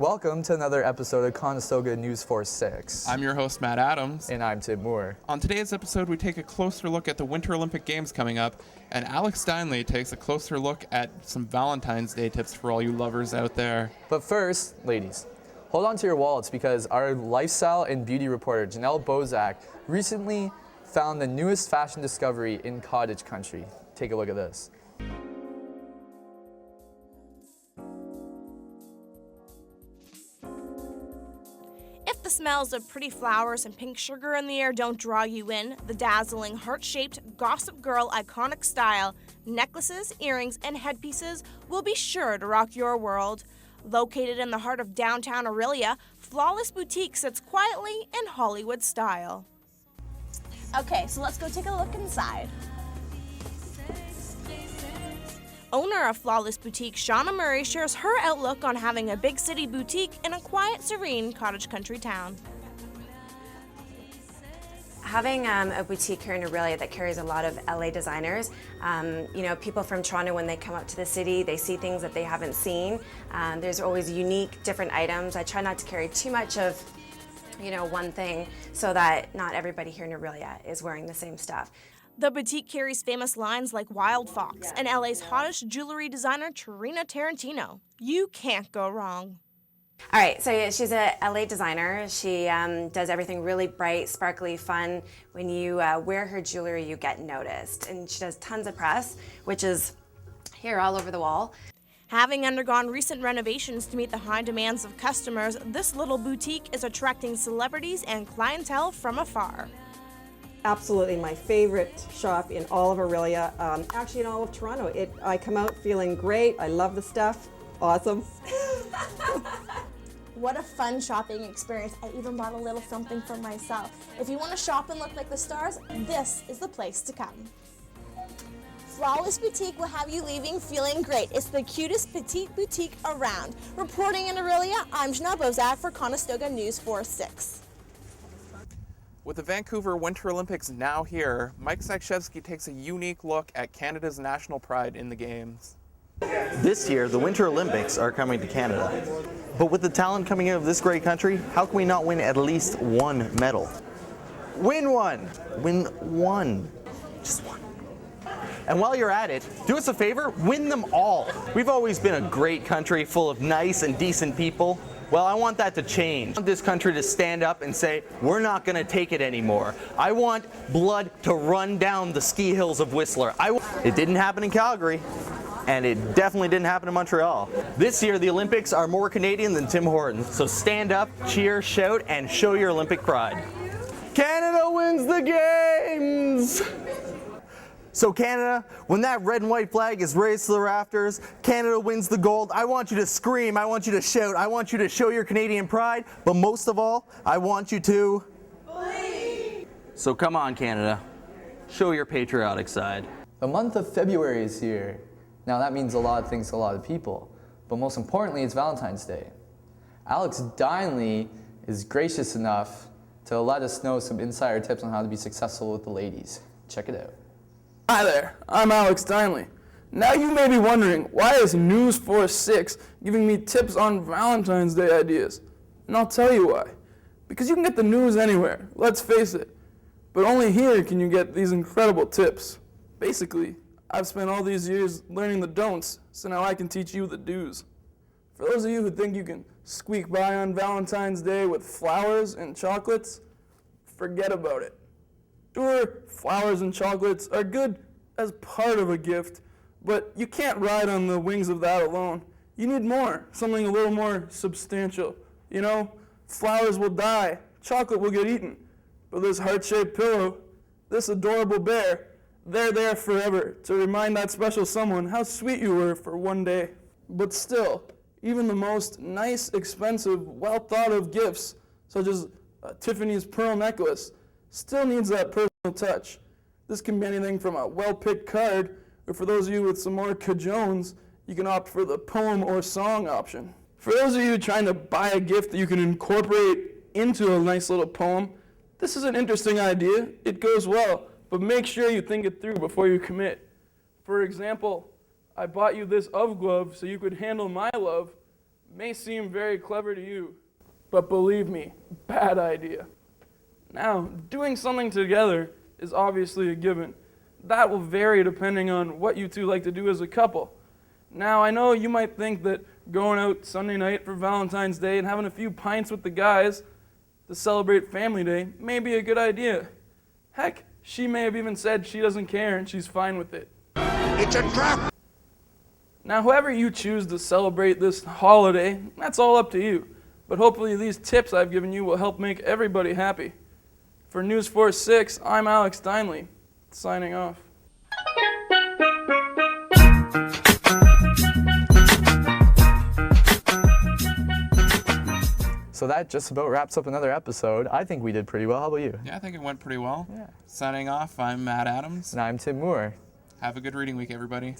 Welcome to another episode of Conestoga Newsforce 6. I'm your host, Matt Adams. And I'm Tim Moore. On today's episode, we take a closer look at the Winter Olympic Games coming up, and Alex Steinley takes a closer look at some Valentine's Day tips for all you lovers out there. But first, ladies, hold on to your wallets because our lifestyle and beauty reporter, Janelle Bozak, recently found the newest fashion discovery in cottage country. Take a look at this. If the smells of pretty flowers and pink sugar in the air don't draw you in, the dazzling heart-shaped Gossip Girl iconic style, necklaces, earrings, and headpieces will be sure to rock your world. Located in the heart of downtown Aurelia, Flawless Boutique sits quietly in Hollywood style. Okay, so let's go take a look inside. Owner of Flawless Boutique, Shauna Murray, shares her outlook on having a big city boutique in a quiet, serene cottage country town. Having a boutique here in Aurelia that carries a lot of LA designers, people from Toronto, when they come up to the city, they see things that they haven't seen. There's always unique, different items. I try not to carry too much of one thing so that not everybody here in Aurelia is wearing the same stuff. The boutique carries famous lines like Wild Fox and LA's hottest jewelry designer, Tarina Tarantino. You can't go wrong. All right, so she's a LA designer. She does everything really bright, sparkly, fun. When you wear her jewelry, you get noticed. And she does tons of press, which is here all over the wall. Having undergone recent renovations to meet the high demands of customers, this little boutique is attracting celebrities and clientele from afar. Absolutely my favorite shop in all of Aurelia, actually in all of Toronto. I come out feeling great. I love the stuff. Awesome. What a fun shopping experience. I even bought a little something for myself. If you want to shop and look like the stars, this is the place to come. Flawless Boutique will have you leaving feeling great. It's the cutest petite boutique around. Reporting in Aurelia, I'm Janelle Bozak for Conestoga Newsforce 6. With the Vancouver Winter Olympics now here, Mike Zakshevsky takes a unique look at Canada's national pride in the Games. This year, the Winter Olympics are coming to Canada. But with the talent coming out of this great country, how can we not win at least one medal? Win one! Win one. Just one. And while you're at it, do us a favor, win them all. We've always been a great country full of nice and decent people. Well, I want that to change. I want this country to stand up and say, we're not going to take it anymore. I want blood to run down the ski hills of Whistler. It didn't happen in Calgary, and it definitely didn't happen in Montreal. This year, the Olympics are more Canadian than Tim Hortons. So stand up, cheer, shout, and show your Olympic pride. Canada wins the Games! So Canada, when that red and white flag is raised to the rafters, Canada wins the gold, I want you to scream, I want you to shout, I want you to show your Canadian pride, but most of all, I want you to bleed. So come on, Canada, show your patriotic side. The month of February is here. Now that means a lot of things to a lot of people, but most importantly, it's Valentine's Day. Alex Steinley is gracious enough to let us know some insider tips on how to be successful with the ladies. Check it out. Hi there, I'm Alex Steinley. Now you may be wondering, why is Newsforce 6 giving me tips on Valentine's Day ideas? And I'll tell you why. Because you can get the news anywhere, let's face it. But only here can you get these incredible tips. Basically, I've spent all these years learning the don'ts, so now I can teach you the do's. For those of you who think you can squeak by on Valentine's Day with flowers and chocolates, forget about it. Sure, flowers and chocolates are good as part of a gift, but you can't ride on the wings of that alone. You need more, something a little more substantial. You know, flowers will die, chocolate will get eaten, but this heart-shaped pillow, this adorable bear, they're there forever to remind that special someone how sweet you were for one day. But still, even the most nice, expensive, well-thought-of gifts, such as Tiffany's pearl necklace, still needs that personal touch. This can be anything from a well-picked card, or for those of you with some more cajones, you can opt for the poem or song option. For those of you trying to buy a gift that you can incorporate into a nice little poem, this is an interesting idea. It goes well, but make sure you think it through before you commit. For example, I bought you this glove so you could handle my love, may seem very clever to you, but believe me, bad idea. Now, doing something together is obviously a given. That will vary depending on what you two like to do as a couple. Now, I know you might think that going out Sunday night for Valentine's Day and having a few pints with the guys to celebrate Family Day may be a good idea. Heck, she may have even said she doesn't care and she's fine with it. It's a trap! Now, whoever you choose to celebrate this holiday, that's all up to you. But hopefully these tips I've given you will help make everybody happy. For Newsforce 6, I'm Alex Steinley, signing off. So that just about wraps up another episode. I think we did pretty well. How about you? Yeah, I think it went pretty well. Yeah. Signing off, I'm Matt Adams. And I'm Tim Moore. Have a good reading week, everybody.